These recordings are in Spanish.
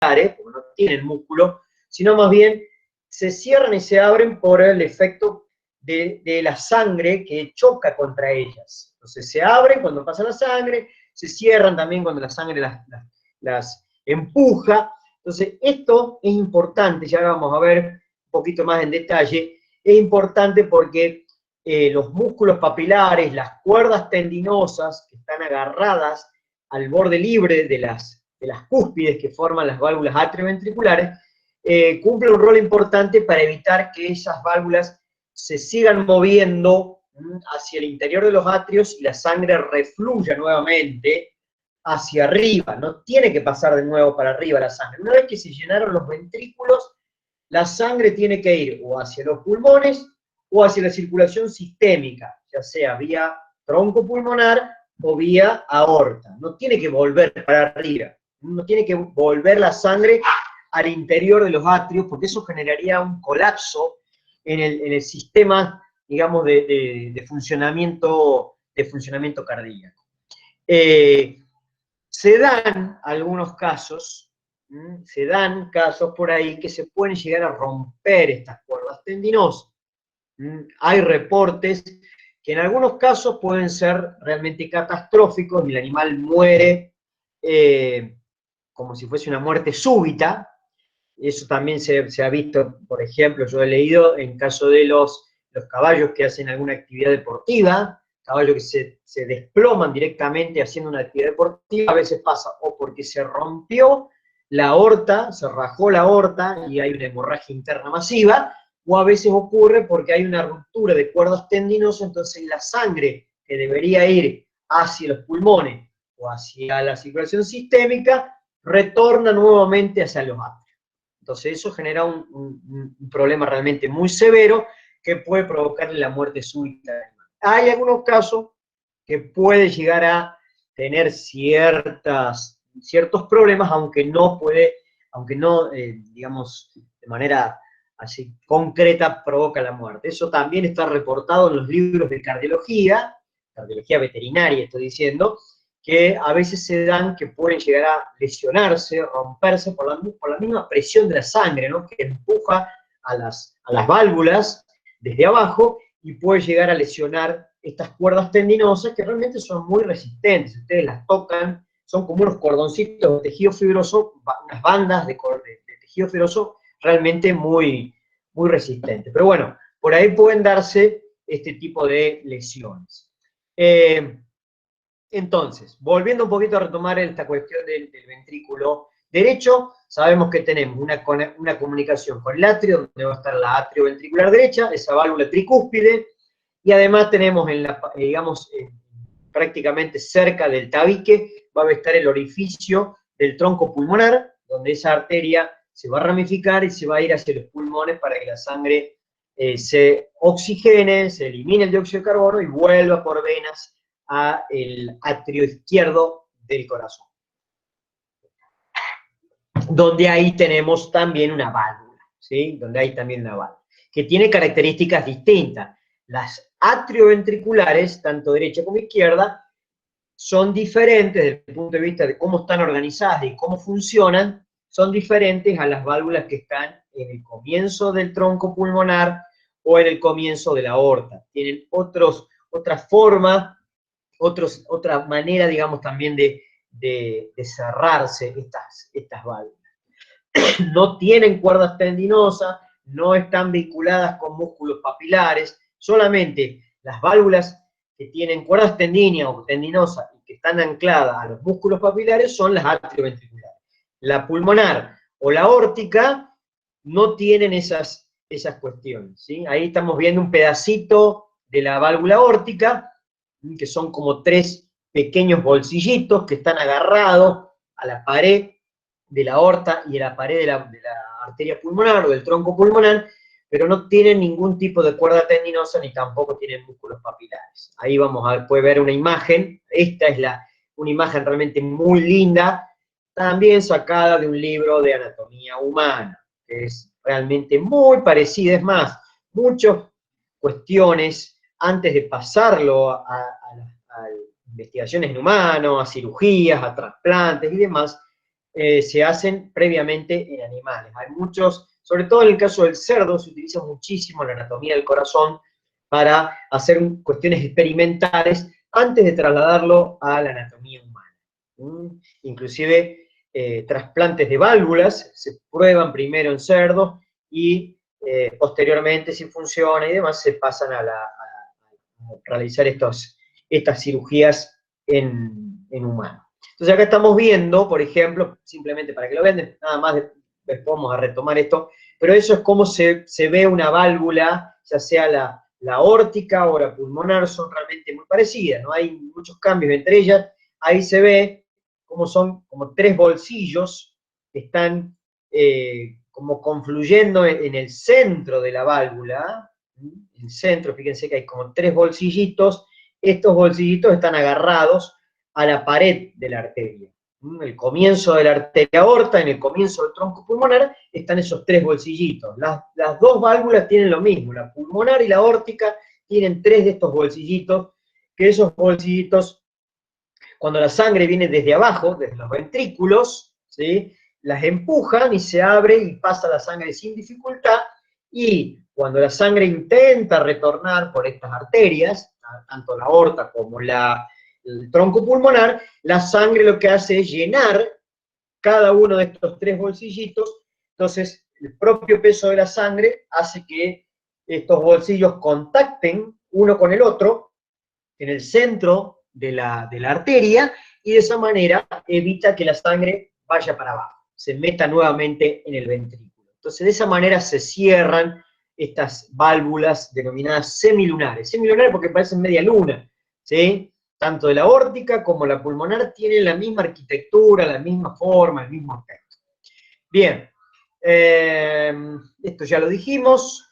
porque no tienen músculo, sino más bien se cierran y se abren por el efecto de la sangre que choca contra ellas. Entonces se abren cuando pasa la sangre, se cierran también cuando la sangre las empuja. Entonces esto es importante, ya vamos a ver un poquito más en detalle, es importante porque los músculos papilares, las cuerdas tendinosas que están agarradas al borde libre de las cúspides que forman las válvulas atrioventriculares, cumplen un rol importante para evitar que esas válvulas se sigan moviendo hacia el interior de los atrios y la sangre refluya nuevamente hacia arriba. No tiene que pasar de nuevo para arriba la sangre. Una vez que se llenaron los ventrículos, la sangre tiene que ir o hacia los pulmones o hacia la circulación sistémica, ya sea vía tronco pulmonar o vía aorta. No tiene que volver para arriba, no tiene que volver la sangre al interior de los atrios, porque eso generaría un colapso en el sistema, digamos, de funcionamiento cardíaco. Se dan algunos casos, se dan casos por ahí que se pueden llegar a romper estas cuerdas tendinosas. Hay reportes que en algunos casos pueden ser realmente catastróficos y el animal muere como si fuese una muerte súbita. Eso también se ha visto, por ejemplo, yo he leído en caso de los caballos que hacen alguna actividad deportiva, caballos que se desploman directamente haciendo una actividad deportiva, a veces pasa o porque se rompió la aorta, se rajó la aorta y hay una hemorragia interna masiva, o a veces ocurre porque hay una ruptura de cuerdas tendinosas, entonces la sangre que debería ir hacia los pulmones o hacia la circulación sistémica retorna nuevamente hacia los atrios. Entonces eso genera un problema realmente muy severo que puede provocarle la muerte súbita del animal. Hay algunos casos que puede llegar a tener ciertos problemas, aunque no, digamos, de manera así concreta provoca la muerte. Eso también está reportado en los libros de cardiología veterinaria estoy diciendo, que a veces se dan que pueden llegar a lesionarse, romperse por la misma presión de la sangre, ¿no? Que empuja a las válvulas desde abajo y puede llegar a lesionar estas cuerdas tendinosas que realmente son muy resistentes. Si ustedes las tocan, son como unos cordoncitos de tejido fibroso, unas bandas de tejido fibroso realmente muy, muy resistentes. Pero bueno, por ahí pueden darse este tipo de lesiones. Entonces, volviendo un poquito a retomar esta cuestión del ventrículo derecho, sabemos que tenemos una comunicación con el atrio, donde va a estar la atrioventricular derecha, esa válvula tricúspide, y además tenemos, digamos, prácticamente cerca del tabique, va a estar el orificio del tronco pulmonar, donde esa arteria se va a ramificar y se va a ir hacia los pulmones para que la sangre se oxigene, se elimine el dióxido de carbono y vuelva por venas al atrio izquierdo del corazón. Donde ahí tenemos también una válvula, ¿sí? Donde hay también una válvula, que tiene características distintas. Las atrioventriculares, tanto derecha como izquierda, son diferentes desde el punto de vista de cómo están organizadas y cómo funcionan, son diferentes a las válvulas que están en el comienzo del tronco pulmonar o en el comienzo de la aorta. Tienen otra forma, otra manera, digamos, también de cerrarse estas válvulas. No tienen cuerdas tendinosas, no están vinculadas con músculos papilares, solamente las válvulas que tienen cuerdas tendinosas y que están ancladas a los músculos papilares son las atrioventriculares. La pulmonar o la aórtica no tienen esas cuestiones, ¿sí? Ahí estamos viendo un pedacito de la válvula aórtica, que son como 3 pequeños bolsillitos que están agarrados a la pared de la aorta y a la pared de la arteria pulmonar o del tronco pulmonar, pero no tienen ningún tipo de cuerda tendinosa ni tampoco tienen músculos papilares. Ahí puede ver una imagen, esta es una imagen realmente muy linda, también sacada de un libro de anatomía humana, que es realmente muy parecida, es más, muchas cuestiones antes de pasarlo a investigaciones en humanos, a cirugías, a trasplantes y demás, se hacen previamente en animales. Hay muchos, sobre todo en el caso del cerdo, se utiliza muchísimo la anatomía del corazón para hacer cuestiones experimentales antes de trasladarlo a la anatomía humana. Inclusive trasplantes de válvulas se prueban primero en cerdos y posteriormente, si funciona y demás, se pasan a realizar estas cirugías en humanos. Entonces acá estamos viendo, por ejemplo, simplemente para que lo vean, nada más después vamos a retomar esto, pero eso es cómo se ve una válvula, ya sea la aórtica o la pulmonar, son realmente muy parecidas, no hay muchos cambios entre ellas. Ahí se ve cómo son como tres bolsillos que están como confluyendo en el centro de la válvula. En el centro, fíjense que hay como tres bolsillitos. Estos bolsillitos están agarrados a la pared de la arteria. El comienzo de la arteria aorta, en el comienzo del tronco pulmonar, están esos tres bolsillitos. Las dos válvulas tienen lo mismo, la pulmonar y la aórtica tienen tres de estos bolsillitos, que esos bolsillitos, cuando la sangre viene desde abajo, desde los ventrículos, ¿sí?, las empujan y se abre y pasa la sangre sin dificultad, y cuando la sangre intenta retornar por estas arterias, tanto la aorta como el tronco pulmonar, la sangre lo que hace es llenar cada uno de estos tres bolsillitos. Entonces el propio peso de la sangre hace que estos bolsillos contacten uno con el otro en el centro de la arteria, y de esa manera evita que la sangre vaya para abajo, se meta nuevamente en el ventrículo. Entonces de esa manera se cierran estas válvulas denominadas semilunares. Semilunares porque parecen media luna, ¿sí? Tanto de la aórtica como la pulmonar tienen la misma arquitectura, la misma forma, el mismo aspecto. Bien, esto ya lo dijimos.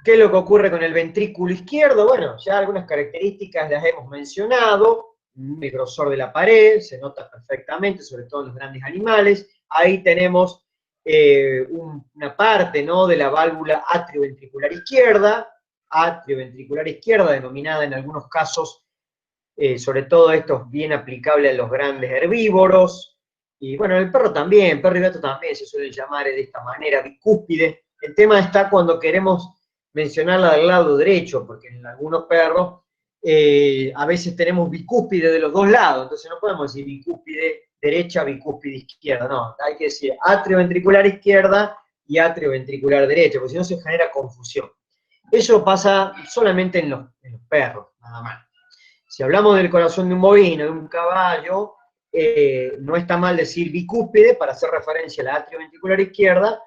¿Qué es lo que ocurre con el ventrículo izquierdo? Bueno, ya algunas características las hemos mencionado. El grosor de la pared se nota perfectamente, sobre todo en los grandes animales. Ahí tenemos una parte, ¿no?, de la válvula atrioventricular izquierda, denominada en algunos casos, sobre todo esto es bien aplicable a los grandes herbívoros, y bueno, el perro también, perro y gato también se suelen llamar de esta manera, bicúspide. El tema está cuando queremos mencionarla del lado derecho, porque en algunos perros a veces tenemos bicúspide de los dos lados, entonces no podemos decir bicúspide derecha, bicúspide izquierda, no, hay que decir atrioventricular izquierda y atrioventricular derecha, porque si no se genera confusión. Eso pasa solamente en los perros, nada más. Si hablamos del corazón de un bovino, de un caballo, no está mal decir bicúspide para hacer referencia a la atrioventricular izquierda,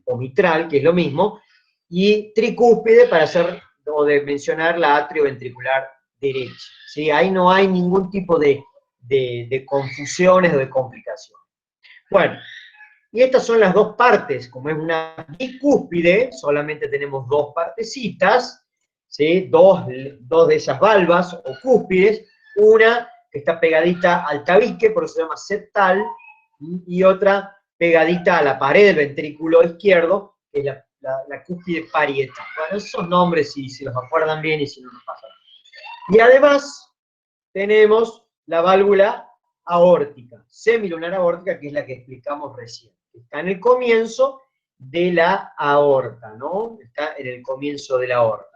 o mitral, que es lo mismo, y tricúspide para hacer o de mencionar la atrioventricular derecha. ¿Sí? Ahí no hay ningún tipo de confusiones o de complicaciones. Bueno, y estas son las dos partes. Como es una bicúspide, solamente tenemos dos partecitas, ¿sí? Dos de esas valvas o cúspides, una que está pegadita al tabique, por eso se llama septal, y otra pegadita a la pared del ventrículo izquierdo, que es la cúspide parietal. Bueno, esos nombres, si los acuerdan bien y si no nos pasa nada. Y además tenemos la válvula aórtica, semilunar aórtica, que es la que explicamos recién. Está en el comienzo de la aorta, ¿no? Está en el comienzo de la aorta.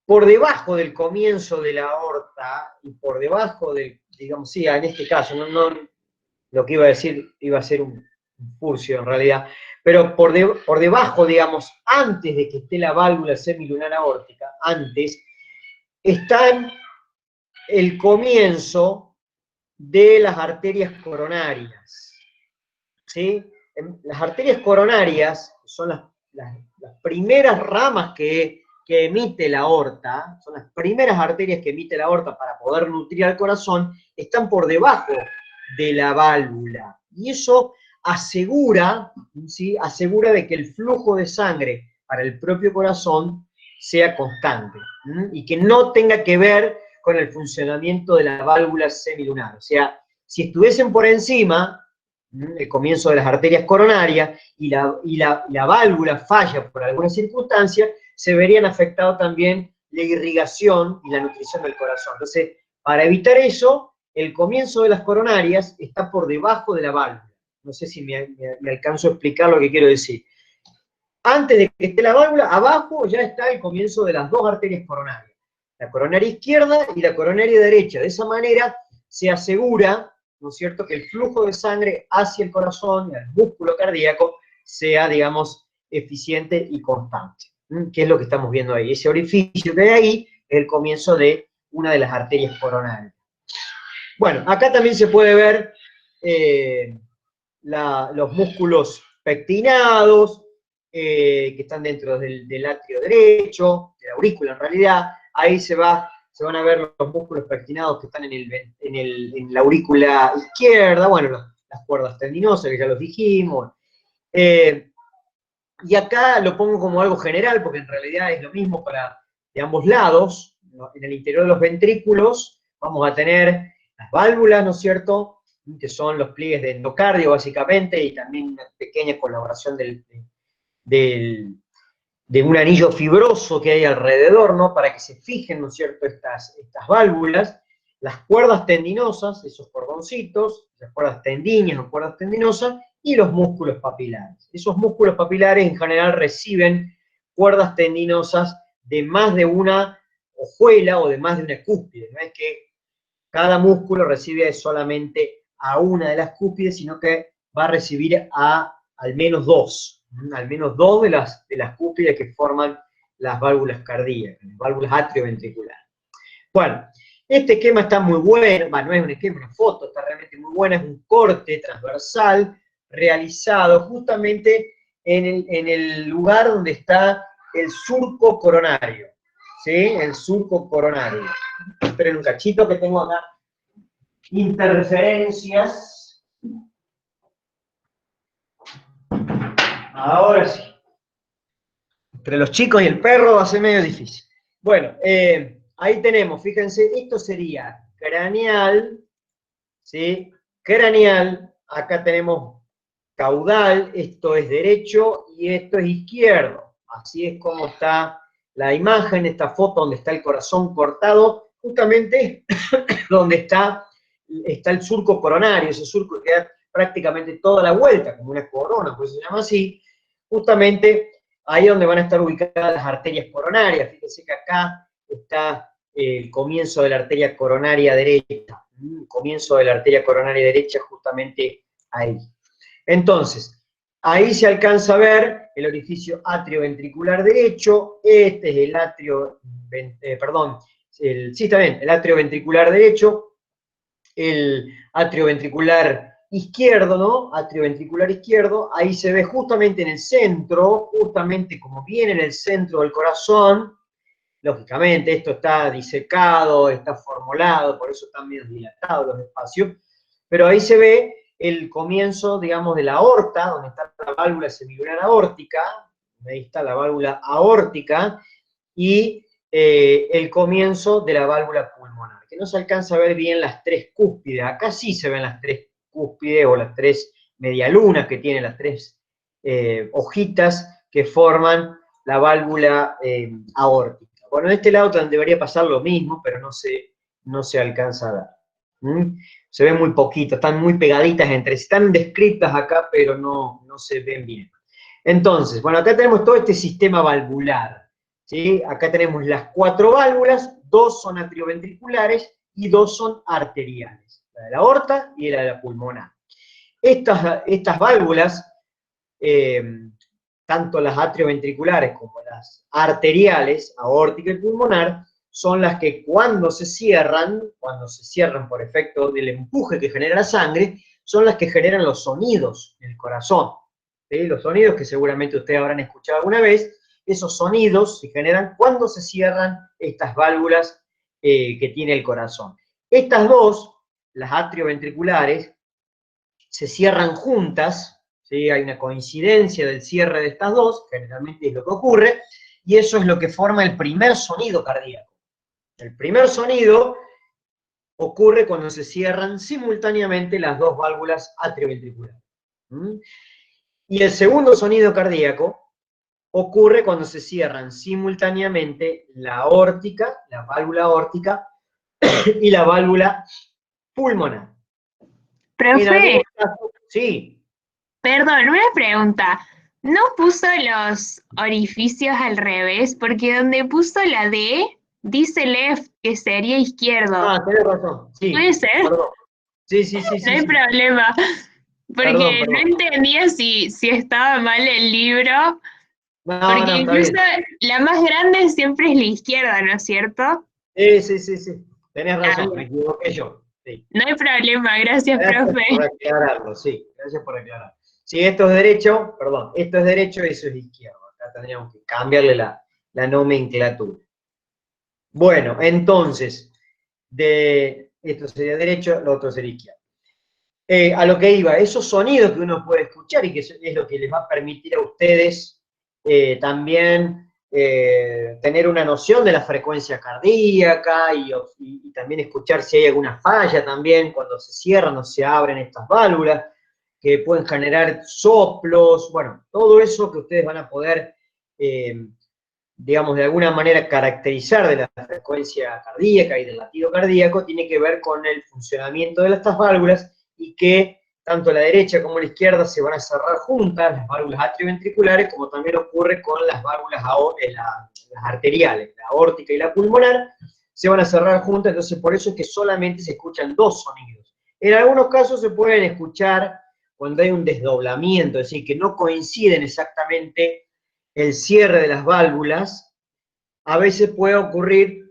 Por debajo del comienzo de la aorta y por debajo del, digamos, sí, en este caso, lo que iba a decir iba a ser un furcio en realidad, pero por debajo, digamos, antes de que esté la válvula semilunar aórtica, antes, está el comienzo de las arterias coronarias, ¿sí? Las arterias coronarias son las primeras ramas que emite la aorta, son las primeras arterias que emite la aorta para poder nutrir al corazón, están por debajo de la válvula. Y eso asegura, ¿sí?, asegura de que el flujo de sangre para el propio corazón sea constante, ¿sí?, y que no tenga que ver con el funcionamiento de la válvula semilunar. O sea, si estuviesen por encima, el comienzo de las arterias coronarias, y la válvula falla por alguna circunstancia, se verían afectados también la irrigación y la nutrición del corazón. Entonces, para evitar eso, el comienzo de las coronarias está por debajo de la válvula. No sé si me alcanzo a explicar lo que quiero decir. Antes de que esté la válvula, abajo ya está el comienzo de las dos arterias coronarias, la coronaria izquierda y la coronaria derecha. De esa manera se asegura, ¿no es cierto?, que el flujo de sangre hacia el corazón y al músculo cardíaco sea, digamos, eficiente y constante. ¿Qué es lo que estamos viendo ahí? Ese orificio que hay ahí es el comienzo de una de las arterias coronarias. Bueno, acá también se puede ver los músculos pectinados, que están dentro del atrio derecho, de la aurícula en realidad. Ahí se van a ver los músculos pectinados que están en la aurícula izquierda, bueno, las cuerdas tendinosas, que ya los dijimos. Y acá lo pongo como algo general, porque en realidad es lo mismo de ambos lados. ¿No? En el interior de los ventrículos vamos a tener las válvulas, ¿no es cierto?, que son los pliegues de endocardio, básicamente, y también una pequeña colaboración de un anillo fibroso que hay alrededor, ¿no?, para que se fijen, ¿no es cierto?, estas válvulas, las cuerdas tendinosas, esos cordoncitos, las cuerdas tendinias o cuerdas tendinosas, y los músculos papilares. Esos músculos papilares en general reciben cuerdas tendinosas de más de una hojuela o de más de una cúspide. No es que cada músculo recibe solamente a una de las cúspides, sino que va a recibir al menos dos de las cúspides que forman las válvulas cardíacas, las válvulas atrioventriculares. Bueno, este esquema está muy bueno, no es un esquema, una foto, está realmente muy buena, es un corte transversal realizado justamente en el lugar donde está el surco coronario, ¿sí? El surco coronario. Esperen un cachito que tengo acá interferencias. Ahora sí. Entre los chicos y el perro va a ser medio difícil. Bueno, ahí tenemos, fíjense, esto sería craneal, ¿sí? Craneal, acá tenemos caudal, esto es derecho y esto es izquierdo. Así es como está la imagen, esta foto donde está el corazón cortado, justamente donde está el surco coronario, ese surco que da prácticamente toda la vuelta, como una corona, pues se llama así, justamente ahí donde van a estar ubicadas las arterias coronarias. Fíjense que acá está el comienzo de la arteria coronaria derecha, comienzo de la arteria coronaria derecha justamente ahí. Entonces, ahí se alcanza a ver el orificio atrioventricular derecho, este es el atrio, el atrioventricular derecho, el atrioventricular izquierdo, ¿no? Atrioventricular izquierdo, ahí se ve justamente en el centro, justamente como viene en el centro del corazón. Lógicamente esto está disecado, está formulado, por eso están bien dilatados los espacios, pero ahí se ve el comienzo, digamos, de la aorta, donde está la válvula semilunar aórtica, ahí está la válvula aórtica, y el comienzo de la válvula pulmonar, que no se alcanza a ver bien las tres cúspides. Acá sí se ven las tres cúspides o las tres medialunas que tienen las tres hojitas que forman la válvula aórtica. Bueno, de este lado debería pasar lo mismo, pero no se alcanza a ver. Se ve muy poquito, están muy pegaditas entre sí, están descritas acá, pero no se ven bien. Entonces, bueno, acá tenemos todo este sistema valvular, ¿sí? Acá tenemos las 4 válvulas, 2 son atrioventriculares y 2 son arteriales, la de la aorta y la de la pulmonar. Estas válvulas, tanto las atrioventriculares como las arteriales, aórtica y pulmonar, son las que cuando se cierran por efecto del empuje que genera la sangre, son las que generan los sonidos del corazón. ¿Sí? Los sonidos que seguramente ustedes habrán escuchado alguna vez, esos sonidos se generan cuando se cierran estas válvulas que tiene el corazón. Estas dos, las atrioventriculares, se cierran juntas, ¿sí? Hay una coincidencia del cierre de estas dos, generalmente es lo que ocurre, y eso es lo que forma el primer sonido cardíaco. El primer sonido ocurre cuando se cierran simultáneamente las dos válvulas atrioventriculares. Y el segundo sonido cardíaco ocurre cuando se cierran simultáneamente la aórtica, la válvula aórtica, y la válvula pulmonar. En Profe, algunos casos, sí. perdón, una pregunta. ¿No puso los orificios al revés? Porque donde puso la D, dice left, que sería izquierdo. Ah, tenés razón, ¿Puede sí, ser? perdón. Sí, sí, sí, No sí, hay sí. problema. Perdón, Porque no perdón. entendía si estaba mal el libro. No, Porque no, está incluso bien. la más grande siempre es la izquierda, ¿no es cierto? Sí, sí, sí, sí. Tenés Ah, razón, me bien. equivoqué yo. Sí. No hay problema, gracias, Gracias profe. por aclararlo, sí. Gracias por aclarar. Si esto es derecho, perdón, esto es derecho y eso es izquierdo. Acá tendríamos que cambiarle la nomenclatura. Bueno, entonces, de esto sería derecho, lo otro sería izquierdo. A lo que iba, esos sonidos que uno puede escuchar y que es lo que les va a permitir a ustedes también tener una noción de la frecuencia cardíaca y también escuchar si hay alguna falla también cuando se cierran o se abren estas válvulas, que pueden generar soplos, bueno, todo eso que ustedes van a poder, digamos, de alguna manera caracterizar de la frecuencia cardíaca y del latido cardíaco, tiene que ver con el funcionamiento de estas válvulas y que tanto la derecha como la izquierda se van a cerrar juntas, las válvulas atrioventriculares, como también ocurre con las válvulas las arteriales, la aórtica y la pulmonar, se van a cerrar juntas, entonces por eso es que solamente se escuchan dos sonidos. En algunos casos se pueden escuchar cuando hay un desdoblamiento, es decir, que no coinciden exactamente el cierre de las válvulas. A veces puede ocurrir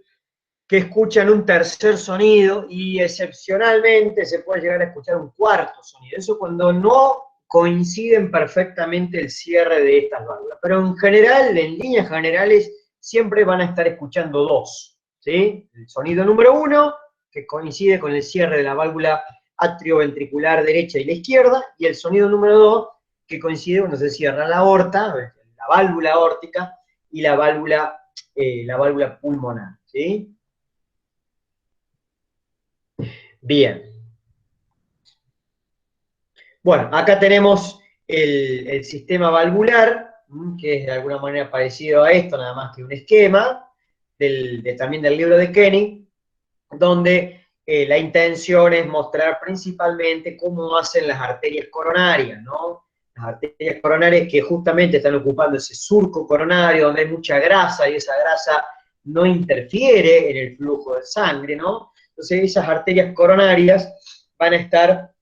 que escuchan un tercer sonido y excepcionalmente se puede llegar a escuchar un cuarto sonido. Eso cuando no coinciden perfectamente el cierre de estas válvulas. Pero en general, en líneas generales, siempre van a estar escuchando dos. ¿Sí? El sonido número uno, que coincide con el cierre de la válvula atrioventricular derecha y la izquierda, y el sonido número dos, que coincide cuando se cierra la aorta, la válvula aórtica, y la válvula pulmonar. ¿Sí? Bien. Bueno, acá tenemos el sistema valvular, que es de alguna manera parecido a esto, nada más que un esquema, también del libro de Kenny, donde la intención es mostrar principalmente cómo hacen las arterias coronarias, ¿no? Las arterias coronarias que justamente están ocupando ese surco coronario donde hay mucha grasa y esa grasa no interfiere en el flujo de sangre, ¿no? Entonces esas arterias coronarias van a estar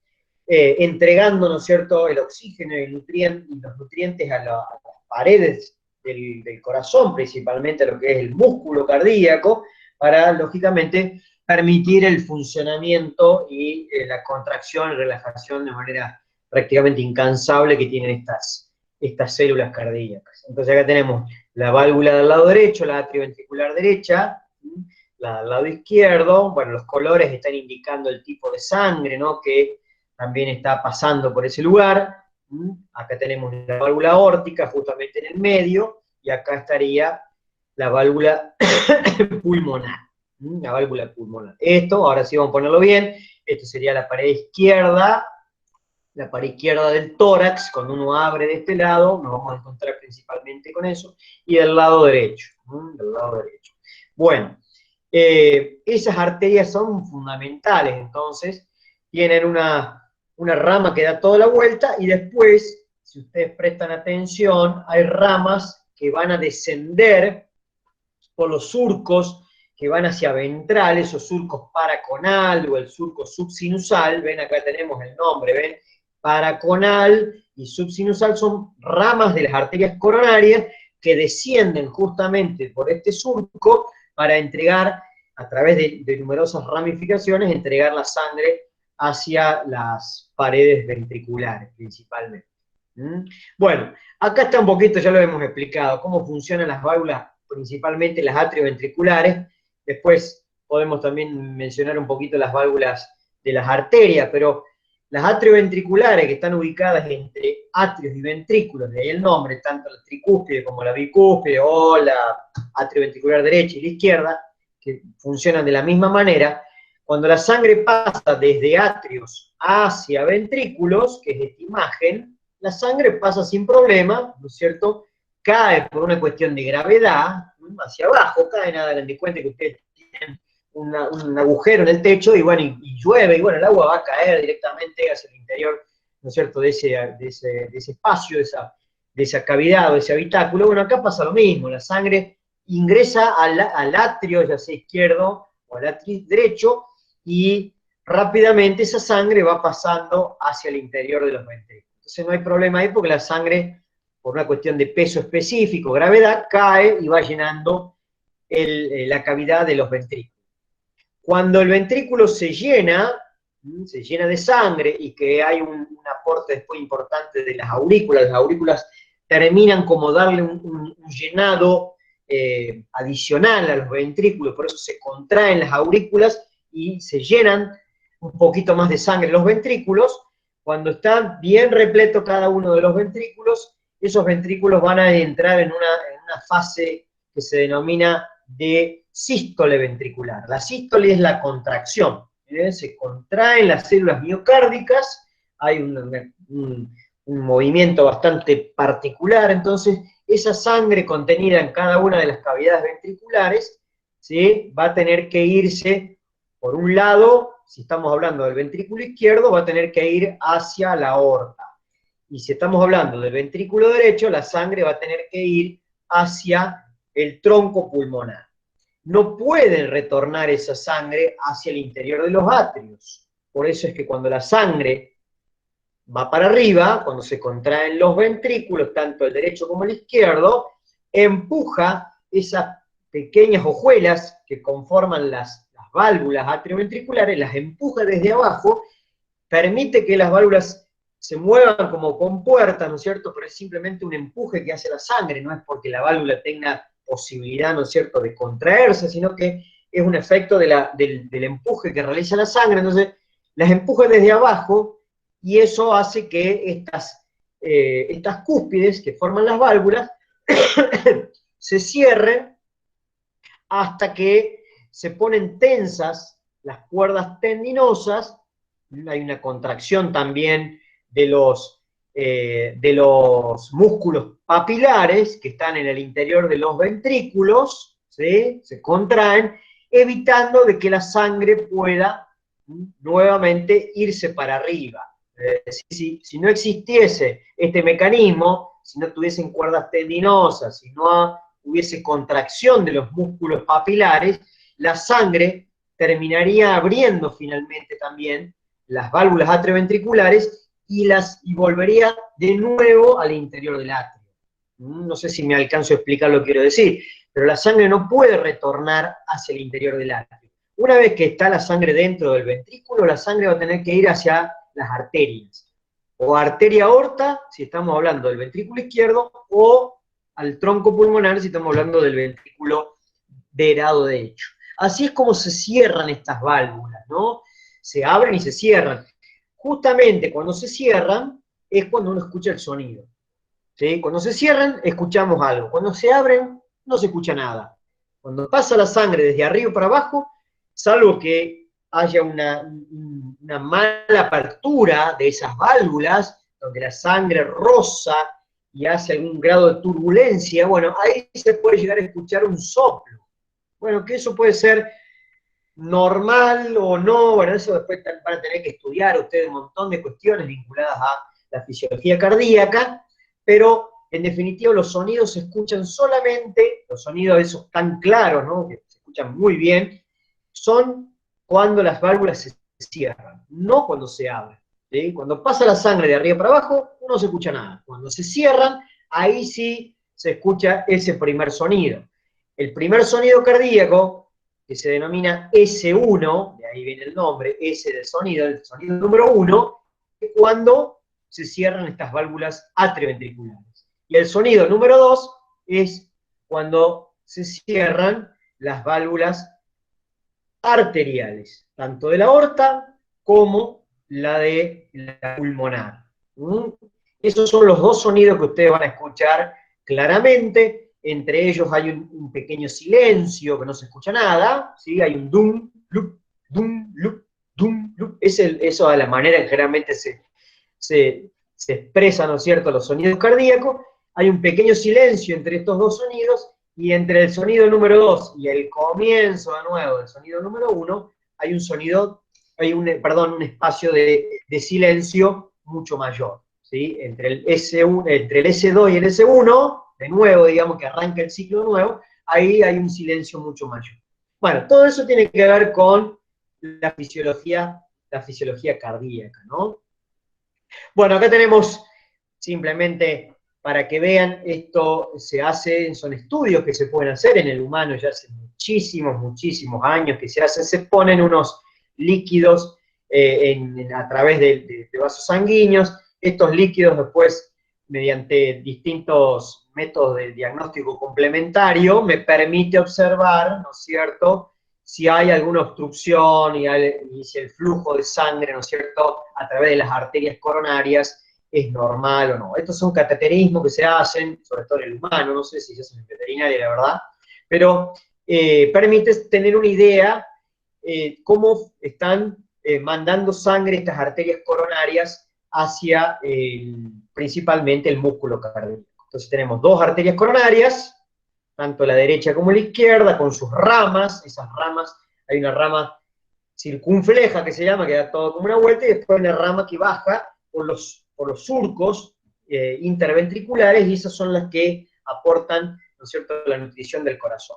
entregando, ¿no es cierto?, el oxígeno y los nutrientes a las paredes del corazón, principalmente a lo que es el músculo cardíaco, para, lógicamente, permitir el funcionamiento y la contracción y relajación de manera prácticamente incansable que tienen estas células cardíacas. Entonces acá tenemos la válvula del lado derecho, la atrioventricular derecha, la del lado izquierdo, bueno, los colores están indicando el tipo de sangre, ¿no?, que también está pasando por ese lugar. Acá tenemos la válvula aórtica justamente en el medio, y acá estaría la válvula pulmonar. La válvula pulmonar. Esto, ahora sí vamos a ponerlo bien, esto sería la pared izquierda del tórax, cuando uno abre de este lado, nos vamos a encontrar principalmente con eso, y del lado derecho. Del lado derecho. Bueno, esas arterias son fundamentales, entonces, tienen una rama que da toda la vuelta, y después, si ustedes prestan atención, hay ramas que van a descender por los surcos que van hacia ventral, esos surcos paraconal o el surco subsinusal, ven acá tenemos el nombre, ven, paraconal y subsinusal son ramas de las arterias coronarias que descienden justamente por este surco para entregar, a través de numerosas ramificaciones, entregar la sangre hacia las paredes ventriculares principalmente. Bueno, acá está un poquito, ya lo hemos explicado, cómo funcionan las válvulas, principalmente las atrioventriculares. Después podemos también mencionar un poquito las válvulas de las arterias, pero las atrioventriculares, que están ubicadas entre atrios y ventrículos, de ahí el nombre, tanto la tricúspide como la bicúspide, o la atrioventricular derecha y la izquierda, que funcionan de la misma manera. Cuando la sangre pasa desde atrios hacia ventrículos, que es esta imagen, la sangre pasa sin problema, ¿no es cierto? Cae por una cuestión de gravedad hacia abajo, cae, nada, den cuenta que ustedes tienen un agujero en el techo y bueno, y llueve, y bueno, el agua va a caer directamente hacia el interior, ¿no es cierto?, de ese espacio, de esa cavidad o de ese habitáculo. Bueno, acá pasa lo mismo, la sangre ingresa al atrio, ya sea izquierdo o al atrio derecho, y rápidamente esa sangre va pasando hacia el interior de los ventrículos. Entonces no hay problema ahí porque la sangre, por una cuestión de peso específico, gravedad, cae y va llenando la cavidad de los ventrículos. Cuando el ventrículo se llena de sangre y que hay un aporte después importante de las aurículas terminan como darle un llenado adicional a los ventrículos, por eso se contraen las aurículas y se llenan un poquito más de sangre los ventrículos. Cuando está bien repleto cada uno de los ventrículos, esos ventrículos van a entrar en una fase que se denomina de sístole ventricular. La sístole es la contracción, se contraen las células miocárdicas, hay un movimiento bastante particular, entonces esa sangre contenida en cada una de las cavidades ventriculares, ¿sí?, va a tener que irse, por un lado, si estamos hablando del ventrículo izquierdo, va a tener que ir hacia la aorta, y si estamos hablando del ventrículo derecho, la sangre va a tener que ir hacia el tronco pulmonar. No pueden retornar esa sangre hacia el interior de los atrios. Por eso es que cuando la sangre va para arriba, cuando se contraen los ventrículos, tanto el derecho como el izquierdo, empuja esas pequeñas hojuelas que conforman las válvulas atrioventriculares, las empuja desde abajo, permite que las válvulas se muevan como compuertas, ¿no es cierto?, pero es simplemente un empuje que hace la sangre, no es porque la válvula tenga posibilidad, ¿no es cierto?, de contraerse, sino que es un efecto del empuje que realiza la sangre. Entonces las empuja desde abajo y eso hace que estas cúspides que forman las válvulas se cierren hasta que se ponen tensas las cuerdas tendinosas. Hay una contracción también de los músculos papilares que están en el interior de los ventrículos, ¿sí?, se contraen, evitando de que la sangre pueda nuevamente irse para arriba. Si no existiese este mecanismo, si no tuviesen cuerdas tendinosas, si no hubiese contracción de los músculos papilares, la sangre terminaría abriendo finalmente también las válvulas atrioventriculares y volvería de nuevo al interior del atrio. No sé si me alcanzo a explicar lo que quiero decir, pero la sangre no puede retornar hacia el interior del atrio. Una vez que está la sangre dentro del ventrículo, la sangre va a tener que ir hacia las arterias, o arteria aorta, si estamos hablando del ventrículo izquierdo, o al tronco pulmonar, si estamos hablando del ventrículo de grado derecho. Así es como se cierran estas válvulas, ¿no? Se abren y se cierran. Justamente cuando se cierran es cuando uno escucha el sonido, ¿sí? Cuando se cierran, escuchamos algo. Cuando se abren, no se escucha nada. Cuando pasa la sangre desde arriba para abajo, salvo que haya una mala apertura de esas válvulas, donde la sangre roza y hace algún grado de turbulencia, bueno, ahí se puede llegar a escuchar un soplo. Bueno, que eso puede ser normal o no, bueno, eso después van a tener que estudiar ustedes un montón de cuestiones vinculadas a la fisiología cardíaca, pero en definitiva los sonidos se escuchan solamente, los sonidos esos tan claros, ¿no?, que se escuchan muy bien, son cuando las válvulas se cierran, no cuando se abren, ¿sí? Cuando pasa la sangre de arriba para abajo, no se escucha nada. Cuando se cierran, ahí sí se escucha ese primer sonido. El primer sonido cardíaco, que se denomina S1, de ahí viene el nombre, S del sonido, el sonido número 1, es cuando se cierran estas válvulas atrioventriculares. Y el sonido número 2 es cuando se cierran las válvulas arteriales, tanto de la aorta como la de la pulmonar. Esos son los dos sonidos que ustedes van a escuchar claramente. Entre ellos hay un pequeño silencio que no se escucha nada, ¿sí? Hay un dum, lup, dum, lup, dum, lup. Eso de la manera que generalmente se expresan, ¿no es cierto?, los sonidos cardíacos. Hay un pequeño silencio entre estos dos sonidos Y entre el sonido número 2 y el comienzo de nuevo del sonido número 1, hay un sonido, perdón, un espacio de silencio mucho mayor, ¿sí? Entre el S1, entre el S2 y el S1, de nuevo, digamos que arranca el ciclo nuevo, ahí hay un silencio mucho mayor. Bueno, todo eso tiene que ver con la fisiología cardíaca, ¿no? Bueno, acá tenemos simplemente para que vean, esto se hace, son estudios que se pueden hacer en el humano ya hace muchísimos, muchísimos años que se hacen, se ponen unos líquidos a través de vasos sanguíneos, estos líquidos después, mediante distintos métodos de diagnóstico complementario, me permite observar, ¿no es cierto?, si hay alguna obstrucción y si el flujo de sangre, ¿no es cierto?, a través de las arterias coronarias es normal o no. Estos son cateterismos que se hacen, sobre todo en el humano, no sé si se hacen en veterinaria, la verdad, pero permite tener una idea cómo están mandando sangre estas arterias coronarias hacia principalmente el músculo cardíaco. Entonces tenemos dos arterias coronarias, tanto la derecha como la izquierda, con sus ramas, esas ramas, hay una rama circunfleja que se llama, que da todo como una vuelta, y después hay una rama que baja por los surcos interventriculares, y esas son las que aportan, ¿no es cierto?, la nutrición del corazón.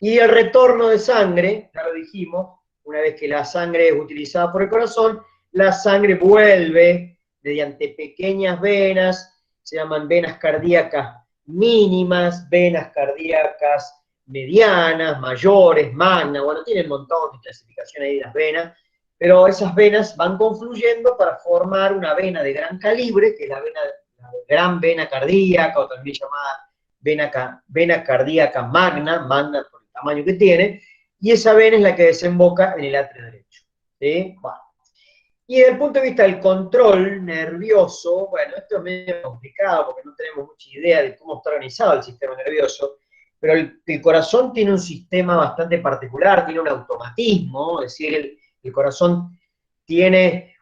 Y el retorno de sangre, ya lo dijimos, una vez que la sangre es utilizada por el corazón, la sangre vuelve mediante pequeñas venas, se llaman venas cardíacas mínimas, venas cardíacas medianas, mayores, magnas, bueno, tienen un montón de clasificación ahí de las venas, pero esas venas van confluyendo para formar una vena de gran calibre, que es la gran vena cardíaca, o también llamada vena cardíaca magna por el tamaño que tiene, y esa vena es la que desemboca en el atrio derecho. ¿Sí? Bueno. Y desde el punto de vista del control nervioso, bueno, esto es medio complicado porque no tenemos mucha idea de cómo está organizado el sistema nervioso, pero el corazón tiene un sistema bastante particular, tiene un automatismo, es decir, el corazón tiene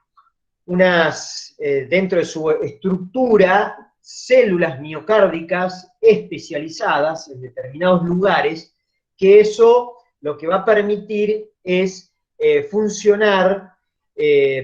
dentro de su estructura, células miocárdicas especializadas en determinados lugares, que eso lo que va a permitir es funcionar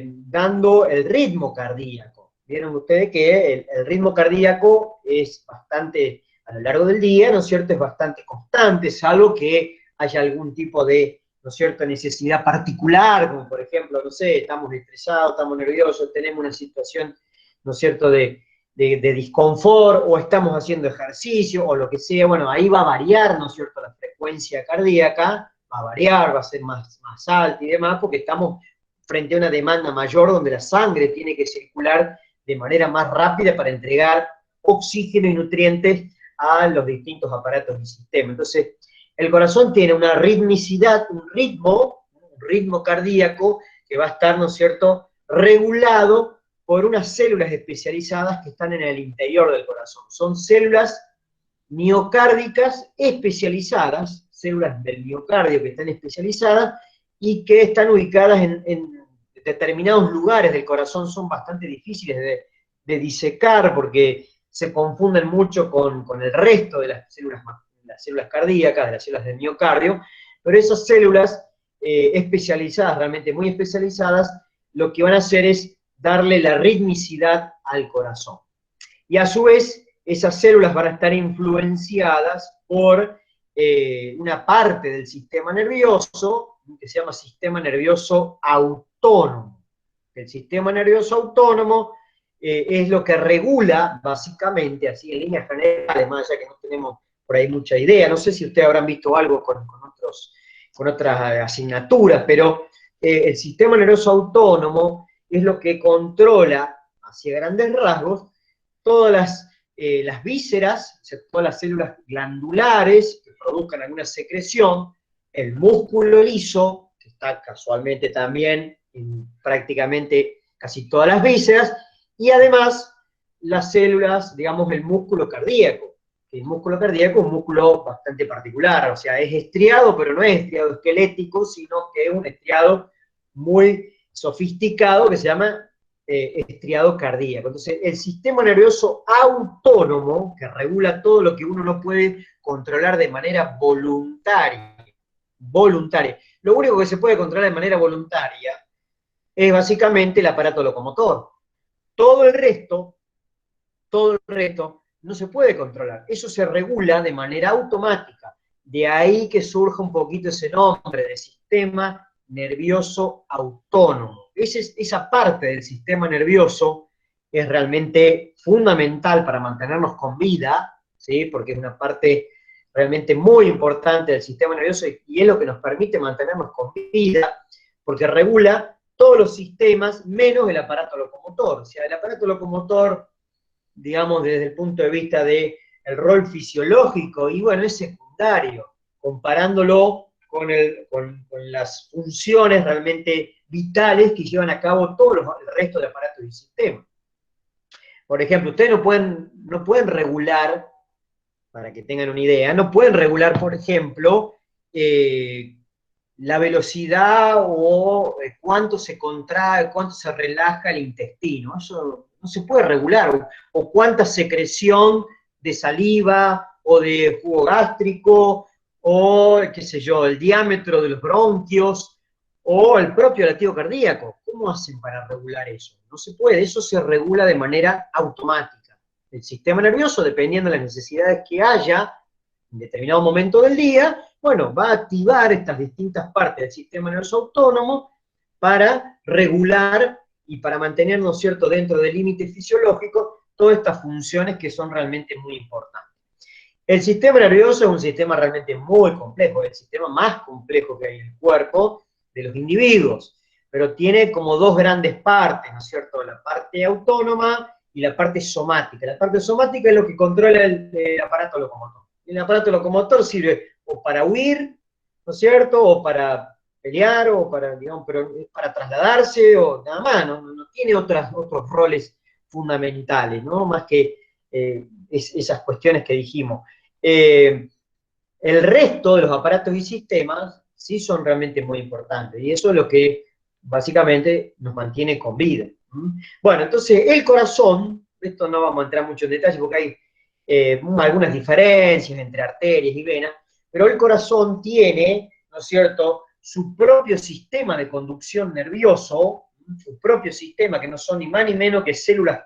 dando el ritmo cardíaco. Vieron ustedes que el ritmo cardíaco es bastante, a lo largo del día, ¿no es cierto?, es bastante constante, salvo que haya algún tipo de, ¿no es cierto?, necesidad particular, como por ejemplo, no sé, estamos estresados, estamos nerviosos, tenemos una situación, ¿no es cierto?, de disconfort, o estamos haciendo ejercicio, o lo que sea, bueno, ahí va a variar, ¿no es cierto?, la frecuencia cardíaca, va a variar, va a ser más alta y demás, porque estamos frente a una demanda mayor donde la sangre tiene que circular de manera más rápida para entregar oxígeno y nutrientes a los distintos aparatos del sistema. Entonces, el corazón tiene una ritmicidad, un ritmo cardíaco que va a estar, ¿no es cierto?, regulado por unas células especializadas que están en el interior del corazón. Son células miocárdicas especializadas, células del miocardio que están especializadas y que están ubicadas en determinados lugares del corazón. Son bastante difíciles de disecar porque se confunden mucho con el resto de las células cardíacas, de las células del miocardio, pero esas células especializadas, realmente muy especializadas, lo que van a hacer es darle la ritmicidad al corazón. Y a su vez, esas células van a estar influenciadas por una parte del sistema nervioso, que se llama sistema nervioso autónomo. El sistema nervioso autónomo es lo que regula, básicamente, así en líneas generales, más allá que no tenemos por ahí mucha idea. No sé si ustedes habrán visto algo con otras asignaturas, pero el sistema nervioso autónomo es lo que controla, hacia grandes rasgos, todas las vísceras, o sea, todas las células glandulares que produzcan alguna secreción, el músculo liso, que está casualmente también en prácticamente casi todas las vísceras, y además las células, digamos, el músculo cardíaco. El músculo cardíaco es un músculo bastante particular, o sea, es estriado, pero no es estriado esquelético, sino que es un estriado muy sofisticado que se llama estriado cardíaco. Entonces, el sistema nervioso autónomo, que regula todo lo que uno no puede controlar de manera voluntaria, lo único que se puede controlar de manera voluntaria es básicamente el aparato locomotor. Todo el resto no se puede controlar. Eso se regula de manera automática. De ahí que surja un poquito ese nombre de sistema nervioso autónomo. Esa parte del sistema nervioso es realmente fundamental para mantenernos con vida, ¿sí? Porque es una parte realmente muy importante del sistema nervioso y es lo que nos permite mantenernos con vida, porque regula todos los sistemas menos el aparato locomotor. O sea, el aparato locomotor, digamos, desde el punto de vista del rol fisiológico, y bueno, es secundario, comparándolo con las funciones realmente vitales que llevan a cabo todos el resto de aparatos del sistema. Por ejemplo, ustedes no pueden regular, para que tengan una idea, no pueden regular, por ejemplo, la velocidad o cuánto se contrae, cuánto se relaja el intestino. Eso no se puede regular. O cuánta secreción de saliva o de jugo gástrico, o qué sé yo, el diámetro de los bronquios, o el propio latido cardíaco. ¿Cómo hacen para regular eso? No se puede, eso se regula de manera automática. El sistema nervioso, dependiendo de las necesidades que haya en determinado momento del día, bueno, va a activar estas distintas partes del sistema nervioso autónomo para regular y para mantenernos, ¿cierto?, dentro del límite fisiológico, todas estas funciones que son realmente muy importantes. El sistema nervioso es un sistema realmente muy complejo, es el sistema más complejo que hay en el cuerpo de los individuos, pero tiene como dos grandes partes, ¿no es cierto?, la parte autónoma y la parte somática. La parte somática es lo que controla el aparato locomotor. El aparato locomotor sirve o para huir, ¿no es cierto?, o para pelear, o para, digamos, pero para trasladarse, o nada más, no tiene otros roles fundamentales, ¿no?, más que esas cuestiones que dijimos. El resto de los aparatos y sistemas sí son realmente muy importantes, y eso es lo que básicamente nos mantiene con vida. Bueno, entonces el corazón, esto no vamos a entrar mucho en detalle porque hay algunas diferencias entre arterias y venas, pero el corazón tiene, ¿no es cierto?, su propio sistema de conducción nervioso, su propio sistema, que no son ni más ni menos que células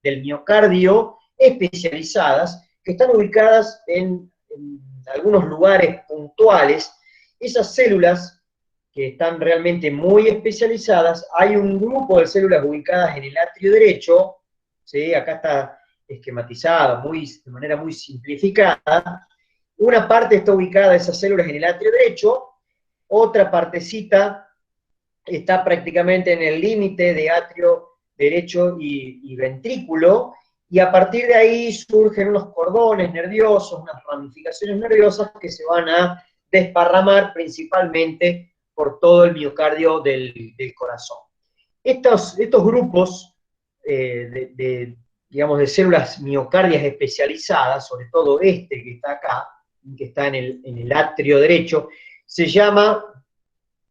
del miocardio especializadas, que están ubicadas en algunos lugares puntuales. Esas células que están realmente muy especializadas, hay un grupo de células ubicadas en el atrio derecho, ¿sí? Acá está esquematizada de manera muy simplificada. Una parte está ubicada de esas células en el atrio derecho, otra partecita está prácticamente en el límite de atrio derecho y ventrículo, y a partir de ahí surgen unos cordones nerviosos, unas ramificaciones nerviosas que se van a desparramar principalmente por todo el miocardio del corazón. Estos grupos digamos, de células miocardias especializadas, sobre todo este que está acá, que está en el atrio derecho, se llama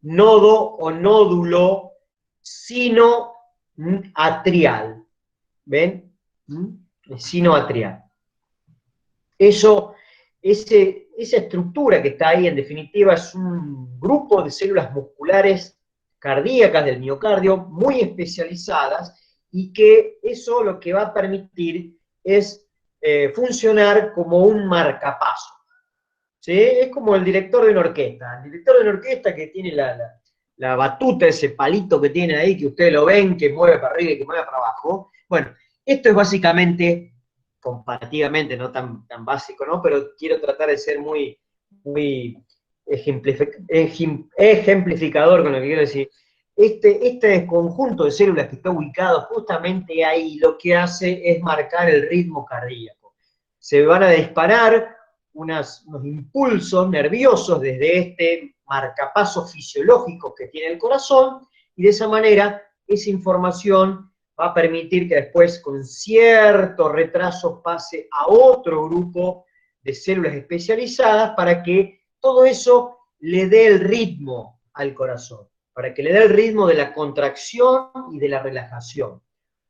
nodo o nódulo sinoatrial. ¿Ven? Sinoatrial. Esa estructura que está ahí, en definitiva, es un grupo de células musculares cardíacas del miocardio muy especializadas, y que eso lo que va a permitir es funcionar como un marcapaso. ¿Sí? Es como el director de una orquesta. El director de una orquesta que tiene la batuta, ese palito que tiene ahí, que ustedes lo ven, que mueve para arriba y que mueve para abajo. Bueno, esto es básicamente, comparativamente, no tan básico, ¿no?, pero quiero tratar de ser muy ejemplificador con lo que quiero decir. Este conjunto de células que está ubicado justamente ahí, lo que hace es marcar el ritmo cardíaco. Se van a disparar unos impulsos nerviosos desde este marcapaso fisiológico que tiene el corazón, y de esa manera esa información va a permitir que después, con cierto retraso, pase a otro grupo de células especializadas para que todo eso le dé el ritmo al corazón, para que le dé el ritmo de la contracción y de la relajación.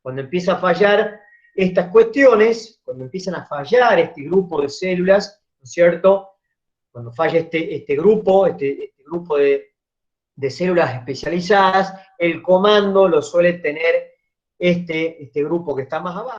Cuando empieza a fallar estas cuestiones, cuando empiezan a fallar este grupo de células, ¿no es cierto? Cuando falla este grupo de células especializadas, el comando lo suele tener este grupo que está más abajo.